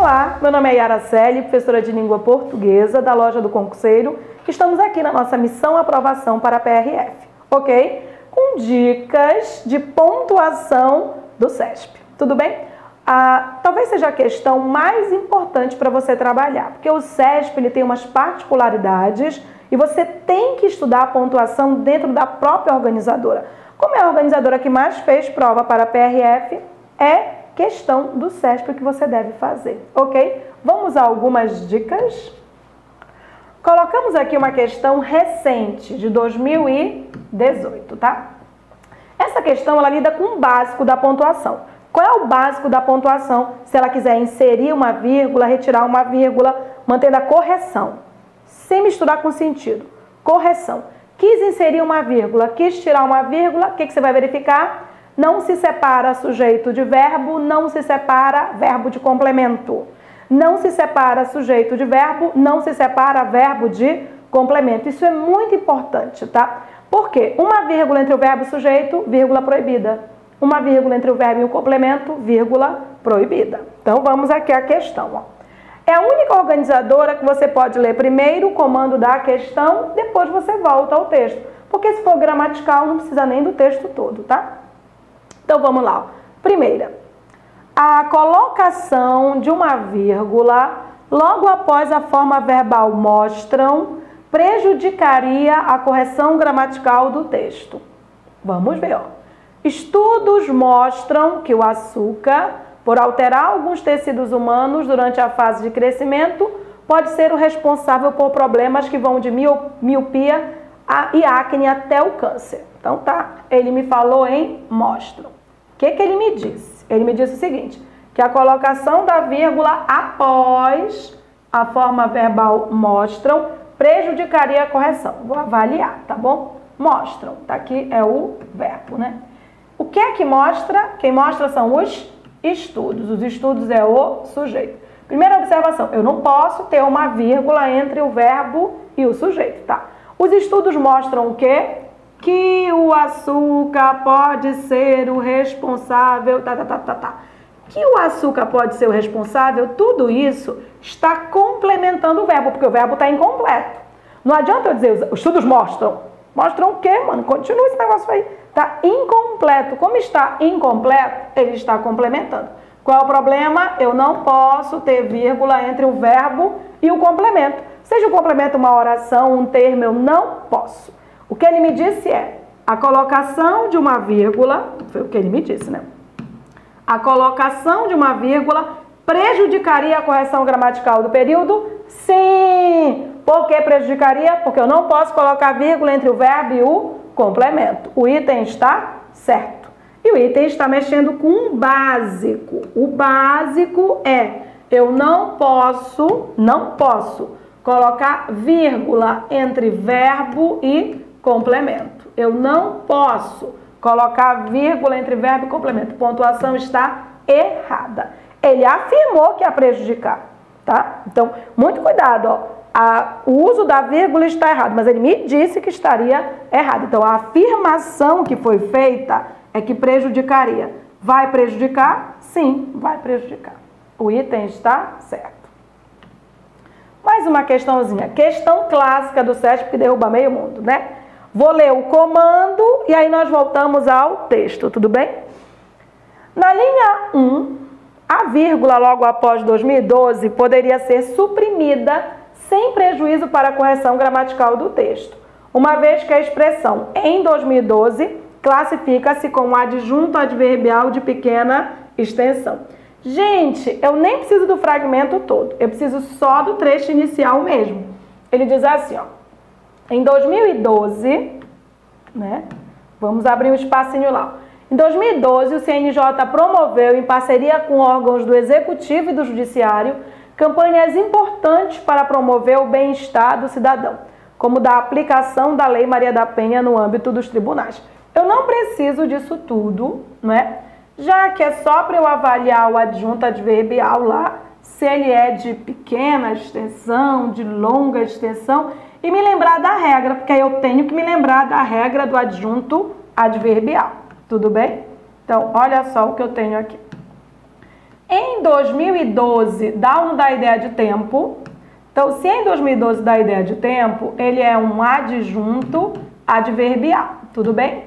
Olá, meu nome é Yara Celi, professora de língua portuguesa da Loja do Concurseiro. Estamos aqui na nossa missão aprovação para a PRF, ok? Com dicas de pontuação do CESP, tudo bem? Talvez seja a questão mais importante para você trabalhar, porque o CESP ele tem umas particularidades e você tem que estudar a pontuação dentro da própria organizadora. Como é a organizadora que mais fez prova para a PRF, é questão do CESP que você deve fazer, ok? Vamos a algumas dicas. Colocamos aqui uma questão recente, de 2018, tá? Essa questão, ela lida com o básico da pontuação. Qual é o básico da pontuação? Se ela quiser inserir uma vírgula, retirar uma vírgula, mantendo a correção, sem misturar com sentido. Correção. Quis inserir uma vírgula, quis tirar uma vírgula, o que você vai verificar? Não se separa sujeito de verbo, não se separa verbo de complemento. Não se separa sujeito de verbo, não se separa verbo de complemento. Isso é muito importante, tá? Por quê? Uma vírgula entre o verbo e o sujeito, vírgula proibida. Uma vírgula entre o verbo e o complemento, vírgula proibida. Então, vamos aqui à questão, ó. É a única organizadora que você pode ler primeiro o comando da questão, depois você volta ao texto. Porque se for gramatical, não precisa nem do texto todo, tá? Então, vamos lá. Primeira, a colocação de uma vírgula logo após a forma verbal mostram prejudicaria a correção gramatical do texto. Vamos ver, ó. Estudos mostram que o açúcar, por alterar alguns tecidos humanos durante a fase de crescimento, pode ser o responsável por problemas que vão de miopia e acne até o câncer. Então, tá. Ele me falou em mostram. O que ele me disse? Ele me disse o seguinte, que a colocação da vírgula após a forma verbal mostram prejudicaria a correção. Vou avaliar, tá bom? Mostram, tá aqui é o verbo, né? O que é que mostra? Quem mostra são os estudos. Os estudos é o sujeito. Primeira observação, eu não posso ter uma vírgula entre o verbo e o sujeito, tá? Os estudos mostram o quê? Que o açúcar pode ser o responsável, Que o açúcar pode ser o responsável, tudo isso está complementando o verbo, porque o verbo está incompleto. Não adianta eu dizer, os estudos mostram. Mostram o quê, mano? Continua esse negócio aí. Está incompleto. Como está incompleto, ele está complementando. Qual é o problema? Eu não posso ter vírgula entre o verbo e o complemento. Seja o complemento uma oração, um termo, eu não posso. O que ele me disse é, a colocação de uma vírgula, foi o que ele me disse, né? A colocação de uma vírgula prejudicaria a correção gramatical do período? Sim! Por que prejudicaria? Porque eu não posso colocar vírgula entre o verbo e o complemento. O item está certo. E o item está mexendo com um básico. O básico é, eu não posso colocar vírgula entre verbo e complemento. Eu não posso colocar vírgula entre verbo e complemento. Pontuação está errada. Ele afirmou que ia prejudicar, tá? Então, muito cuidado, ó. O uso da vírgula está errado, mas ele me disse que estaria errado. Então, a afirmação que foi feita é que prejudicaria. Vai prejudicar? Sim, vai prejudicar. O item está certo. Mais uma questãozinha. Questão clássica do CESP que derruba meio mundo, né? Vou ler o comando e aí nós voltamos ao texto, tudo bem? Na linha 1, a vírgula logo após 2012 poderia ser suprimida sem prejuízo para a correção gramatical do texto, uma vez que a expressão em 2012 classifica-se como adjunto adverbial de pequena extensão. Gente, eu nem preciso do fragmento todo, eu preciso só do trecho inicial mesmo. Ele diz assim, ó. Em 2012, né? Vamos abrir um espacinho lá. Em 2012, o CNJ promoveu, em parceria com órgãos do Executivo e do Judiciário, campanhas importantes para promover o bem-estar do cidadão, como da aplicação da Lei Maria da Penha no âmbito dos tribunais. Eu não preciso disso tudo, né? Já que é só para eu avaliar o adjunto adverbial lá, se ele é de pequena extensão, de longa extensão, e me lembrar da regra, porque eu tenho que me lembrar da regra do adjunto adverbial. Tudo bem? Então, olha só o que eu tenho aqui. Em 2012, dá ou não dá ideia de tempo? Então, se em 2012 dá ideia de tempo, ele é um adjunto adverbial, tudo bem?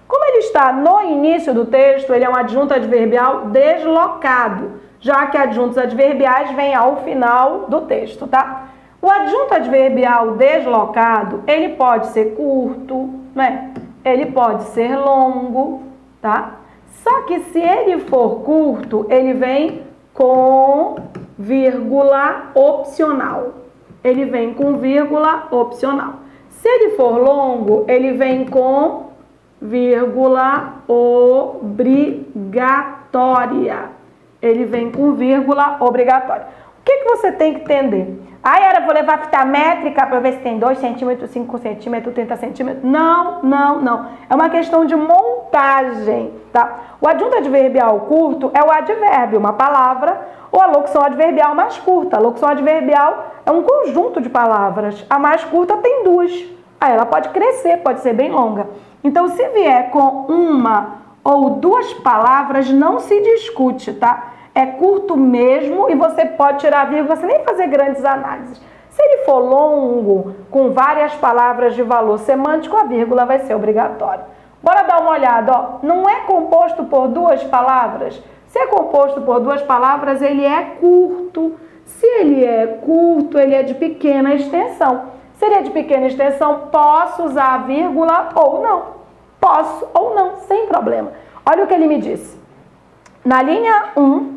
Como ele está no início do texto, ele é um adjunto adverbial deslocado, já que adjuntos adverbiais vêm ao final do texto, tá? O adjunto adverbial deslocado, ele pode ser curto, né? Ele pode ser longo, tá? Só que se ele for curto, ele vem com vírgula opcional. Ele vem com vírgula opcional. Se ele for longo, ele vem com vírgula obrigatória. Ele vem com vírgula obrigatória. O que você tem que entender? Yara, vou levar fita métrica para ver se tem 2 centímetros, 5 centímetros, 30 centímetros. Não. É uma questão de montagem, tá? O adjunto adverbial curto é o advérbio, uma palavra, ou a locução adverbial mais curta. A locução adverbial é um conjunto de palavras. A mais curta tem 2. Aí ela pode crescer, pode ser bem longa. Então, se vier com uma ou 2 palavras, não se discute, tá? É curto mesmo e você pode tirar a vírgula sem nem fazer grandes análises. Se ele for longo, com várias palavras de valor semântico, a vírgula vai ser obrigatória. Bora dar uma olhada, ó. Não é composto por 2 palavras? Se é composto por 2 palavras, ele é curto. Se ele é curto, ele é de pequena extensão. Se ele é de pequena extensão, posso usar a vírgula ou não. Posso ou não, sem problema. Olha o que ele me disse. Na linha 1,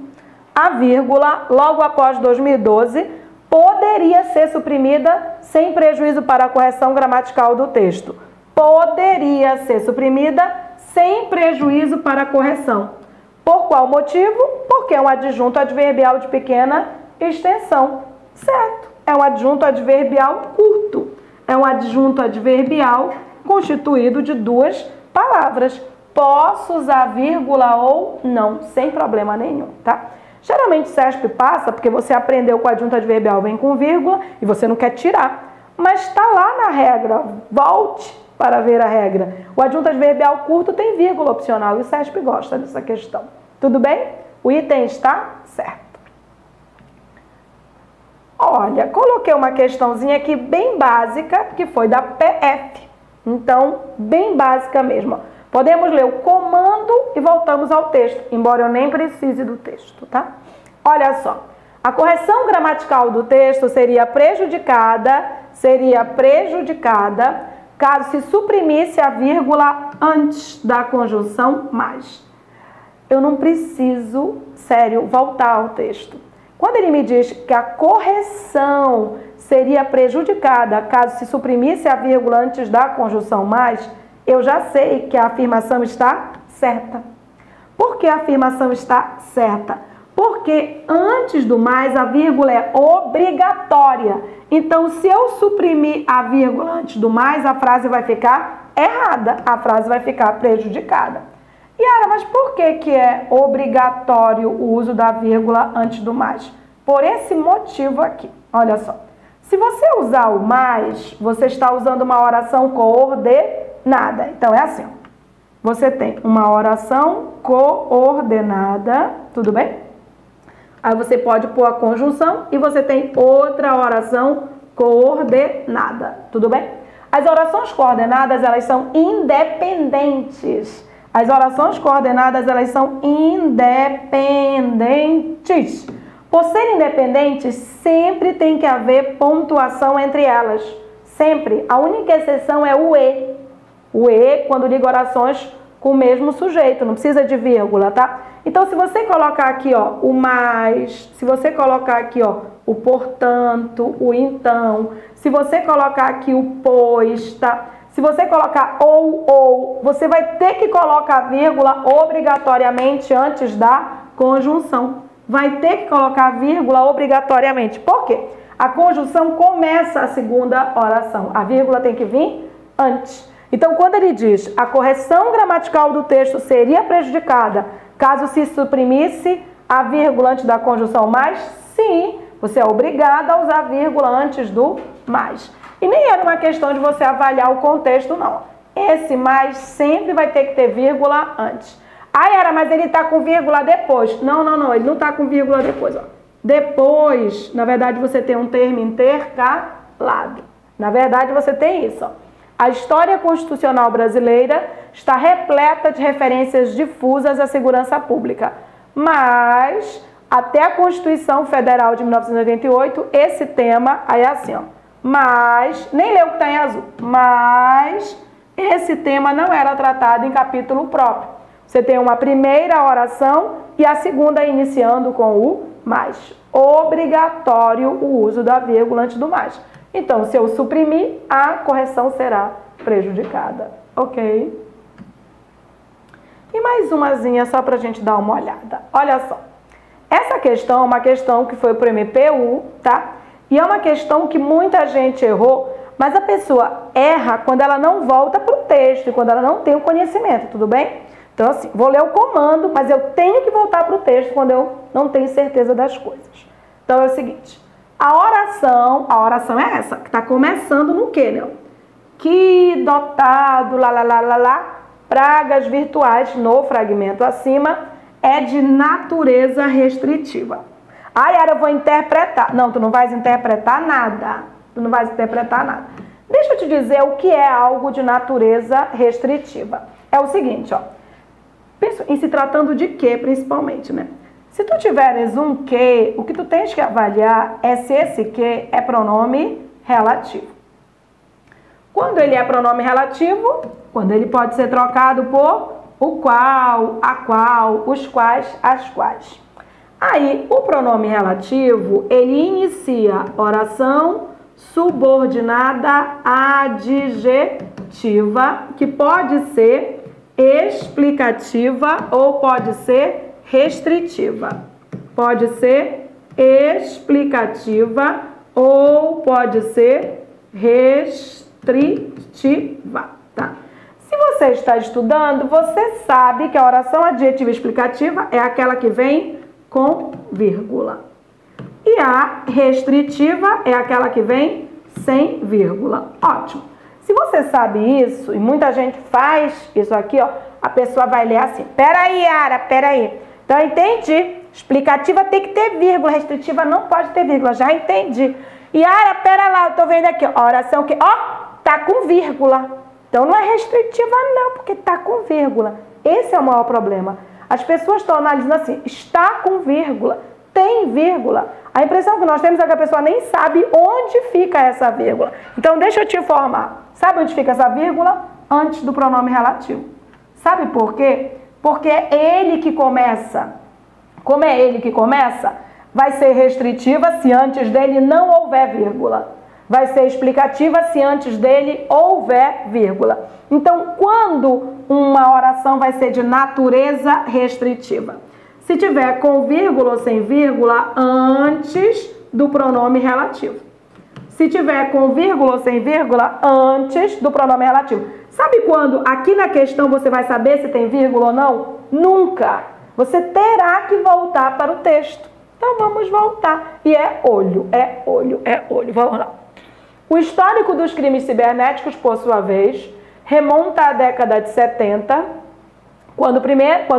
a vírgula, logo após 2012, poderia ser suprimida sem prejuízo para a correção gramatical do texto. Poderia ser suprimida sem prejuízo para a correção. Por qual motivo? Porque é um adjunto adverbial de pequena extensão. Certo? É um adjunto adverbial curto. É um adjunto adverbial constituído de 2 palavras. Posso usar vírgula ou não, sem problema nenhum, tá? Geralmente CESP passa porque você aprendeu que o adjunto adverbial vem com vírgula e você não quer tirar. Mas está lá na regra, volte para ver a regra. O adjunto adverbial curto tem vírgula opcional e o CESP gosta dessa questão. Tudo bem? O item está certo. Olha, coloquei uma questãozinha aqui bem básica, que foi da PF. Então, bem básica mesmo. Podemos ler o comando e voltamos ao texto, embora eu nem precise do texto, tá? Olha só, a correção gramatical do texto seria prejudicada caso se suprimisse a vírgula antes da conjunção mais. Eu não preciso, sério, voltar ao texto. Quando ele me diz que a correção seria prejudicada caso se suprimisse a vírgula antes da conjunção mais, eu já sei que a afirmação está certa. Por que a afirmação está certa? Porque antes do mais a vírgula é obrigatória. Então, se eu suprimir a vírgula antes do mais, a frase vai ficar errada, a frase vai ficar prejudicada. Yara, mas por que é obrigatório o uso da vírgula antes do mais? Por esse motivo aqui, olha só. Se você usar o mais, você está usando uma oração coordenada. Então, é assim, ó. Você tem uma oração coordenada, tudo bem? Aí você pode pôr a conjunção e você tem outra oração coordenada, tudo bem? As orações coordenadas, elas são independentes. As orações coordenadas, elas são independentes. Por serem independentes, sempre tem que haver pontuação entre elas. Sempre. A única exceção é o E. O E, quando liga orações com o mesmo sujeito, não precisa de vírgula, tá? Então, se você colocar aqui, ó, o mais, se você colocar aqui, ó, o portanto, o então, se você colocar aqui o pois, tá? Se você colocar ou, você vai ter que colocar vírgula obrigatoriamente antes da conjunção. Vai ter que colocar vírgula obrigatoriamente. Por quê? A conjunção começa a segunda oração. A vírgula tem que vir antes. Então, quando ele diz a correção gramatical do texto seria prejudicada caso se suprimisse a vírgula antes da conjunção mais, sim, você é obrigado a usar vírgula antes do mais. E nem era uma questão de você avaliar o contexto, não. Esse mais sempre vai ter que ter vírgula antes. Ah, Yara, mas ele está com vírgula depois. Não, ele não está com vírgula depois. Ó. Depois, na verdade, você tem um termo intercalado. Na verdade, você tem isso. Ó. A história constitucional brasileira está repleta de referências difusas à segurança pública. Mas, até a Constituição Federal de 1988, esse tema, aí é assim, ó. Mas, nem leu o que está em azul, mas esse tema não era tratado em capítulo próprio. Você tem uma primeira oração e a segunda iniciando com o mais. Obrigatório o uso da vírgula antes do mais. Então, se eu suprimir, a correção será prejudicada. Ok? E mais umazinha só para a gente dar uma olhada. Olha só. Essa questão é uma questão que foi para o MPU, tá? E é uma questão que muita gente errou, mas a pessoa erra quando ela não volta para o texto, quando ela não tem o conhecimento, tudo bem? Então, assim, vou ler o comando, mas eu tenho que voltar para o texto quando eu não tenho certeza das coisas. Então, é o seguinte, a oração é essa, que está começando no quê, né? Que dotado, pragas virtuais no fragmento acima é de natureza restritiva. Ah, Yara, eu vou interpretar. Não, tu não vais interpretar nada. Tu não vais interpretar nada. Deixa eu te dizer o que é algo de natureza restritiva. É o seguinte, ó. Penso em se tratando de quê, principalmente, né? Se tu tiveres um que, o que tu tens que avaliar é se esse que é pronome relativo. Quando ele é pronome relativo, quando ele pode ser trocado por o qual, a qual, os quais, as quais. Aí, o pronome relativo, ele inicia oração subordinada adjetiva, que pode ser explicativa ou pode ser restritiva. Pode ser explicativa ou pode ser restritiva, tá? Se você está estudando, você sabe que a oração adjetiva explicativa é aquela que vem com vírgula. E a restritiva é aquela que vem sem vírgula. Ótimo. Se você sabe isso, e muita gente faz isso aqui, ó, a pessoa vai ler assim. Peraí, Yara, peraí. Então, entendi. Explicativa tem que ter vírgula, restritiva não pode ter vírgula. Já entendi. Yara, pera lá, eu tô vendo aqui, ó, a oração que, ó, tá com vírgula. Então, não é restritiva não, porque tá com vírgula. Esse é o maior problema. As pessoas estão analisando assim, está com vírgula, tem vírgula. A impressão que nós temos é que a pessoa nem sabe onde fica essa vírgula. Então, deixa eu te informar. Sabe onde fica essa vírgula? Antes do pronome relativo. Sabe por quê? Porque é ele que começa. Como é ele que começa, vai ser restritiva se antes dele não houver vírgula. Vai ser explicativa se antes dele houver vírgula. Então, quando uma oração vai ser de natureza restritiva? Se tiver com vírgula ou sem vírgula antes do pronome relativo. Se tiver com vírgula ou sem vírgula antes do pronome relativo. Sabe quando aqui na questão você vai saber se tem vírgula ou não? Nunca. Você terá que voltar para o texto. Então, vamos voltar. E é olho, é olho, é olho. Vamos lá. O histórico dos crimes cibernéticos, por sua vez, remonta à década de 70, quando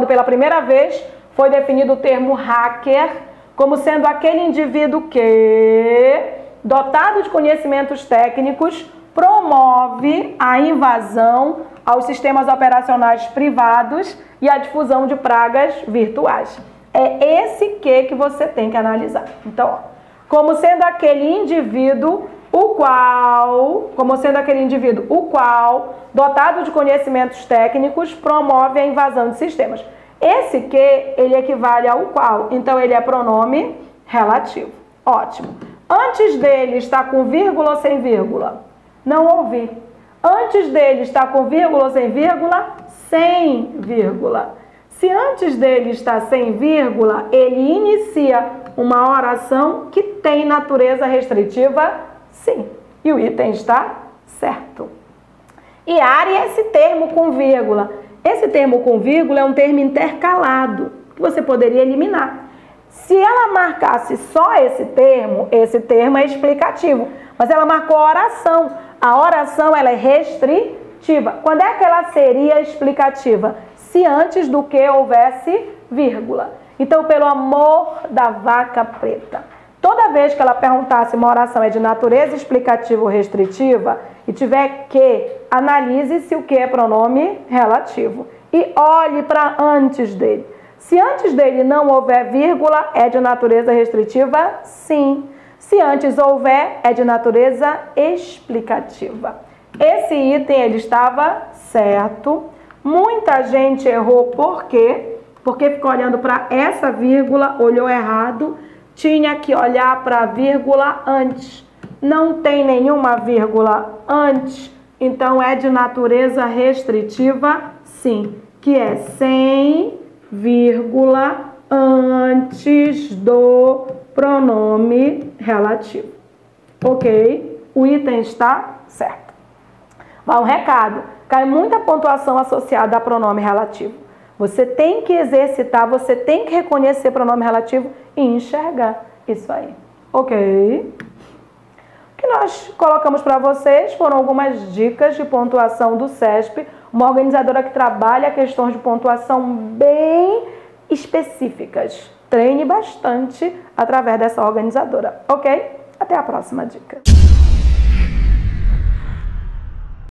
pela primeira vez foi definido o termo hacker como sendo aquele indivíduo que, dotado de conhecimentos técnicos, promove a invasão aos sistemas operacionais privados e a difusão de pragas virtuais. É esse que você tem que analisar. Então, ó, como sendo aquele indivíduo o qual, dotado de conhecimentos técnicos, promove a invasão de sistemas. Esse que, ele equivale ao qual, então ele é pronome relativo. Ótimo. Antes dele está com vírgula ou sem vírgula? Não ouvi. Antes dele está com vírgula ou sem vírgula? Sem vírgula. Se antes dele está sem vírgula, ele inicia uma oração que tem natureza restritiva? Sim. E o item está certo. E área é esse termo com vírgula. Esse termo com vírgula é um termo intercalado, que você poderia eliminar. Se ela marcasse só esse termo é explicativo. Mas ela marcou a oração. A oração ela é restritiva. Quando é que ela seria explicativa? Se se antes do que houvesse vírgula. Então, pelo amor da vaca preta. Toda vez que ela perguntar se uma oração é de natureza explicativa ou restritiva e tiver que, analise se o que é pronome relativo. E olhe para antes dele. Se antes dele não houver vírgula, é de natureza restritiva? Sim. Se antes houver, é de natureza explicativa. Esse item ele estava certo. Muita gente errou por quê? Porque ficou olhando para essa vírgula, olhou errado. Tinha que olhar para a vírgula antes. Não tem nenhuma vírgula antes, então é de natureza restritiva, sim, que é sem vírgula antes do pronome relativo. Ok? O item está certo. Vai um recado. Cai muita pontuação associada a pronome relativo. Você tem que exercitar, você tem que reconhecer pronome relativo e enxergar isso aí. Ok? O que nós colocamos para vocês foram algumas dicas de pontuação do CESP, uma organizadora que trabalha questões de pontuação bem específicas. Treine bastante através dessa organizadora. Ok? Até a próxima dica.